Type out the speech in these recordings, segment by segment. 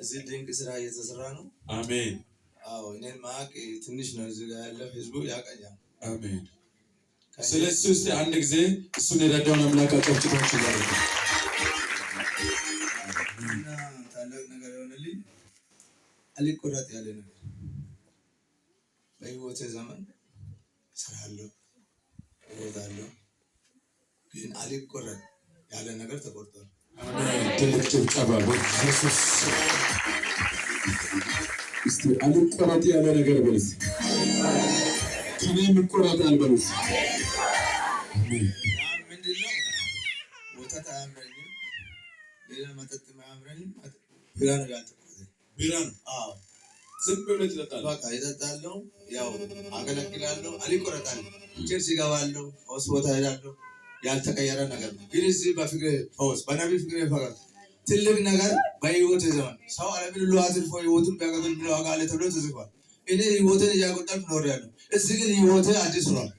እዚህ ድንቅ ስራ እየተሰራ ነው። አሜን። አዎ እኔን ማቅ ትንሽ ነው እዚህ ጋር ያለው ህዝቡ ያቀኛል። አሜን። ስለዚህ እስቲ አንድ ጊዜ እሱን የረዳውን አምላክ አጨብጭባችሁ ይላል። እና ታላቅ ነገር የሆነልኝ አልቆረጥ ያለ ነገር በህይወቴ ዘመን እሰራለሁ እወጣለሁ፣ ግን አልቆረጥ ያለ ነገር ተቆርጧል። አሜን። ትልቅ ጭብጨባ በኢየሱስ እስቲ አልቆረጥ ያለ ነገር በልስ ከኔ ይቆረጣል በልስ። አሜን። ምንድነው? ወተት አያምረኝም፣ ሌላ መጠጥ አያምረኝም። ቢራ ነው ያልተቆረጠ። ቢራ ነው? አዎ። ዝም ብሎ ይጠጣል። በቃ ይጠጣለሁ፣ ያው አገለግላለሁ፣ አልቆረጣለሁ። ቸርች እገባለሁ፣ ሆስፒታል እሄዳለሁ። ያልተቀየረ ነገር ነው። ግን እዚህ በፍቅር ፈውስ በነቢይ ፍቅር ፈውስ ትልቅ ነገር በህይወት ዘመን ሰው ዓለምን ሁሉ አትርፎ ህይወቱን ቢያገኝ ብሎ ዋጋ አለ ተብሎ ተጽፏል። እኔ ህይወትን እያቆጠርኩ ኖሬያለሁ። እዚህ ግን ህይወቴ አዲስ ሆኗል።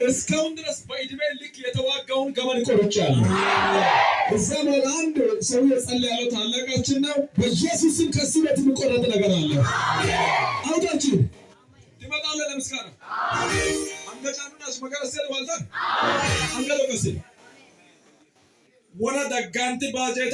እስካሁን ድረስ በእድሜ ልክ የተዋጋውን ገመድ ቆርጫለሁ። እዛ ማለት አንድ ሰው የጸለያለው ታላቃችን ነው። በኢየሱስ ስም ከሱ ቤት የሚቆረጥ ነገር አለ። አውጣችሁ ትመጣለህ ለምስጋና አንገጫኑናስ መገረሰል ዋልታ አንገሎ ከሰል ወራ ደጋንቲ ባጀ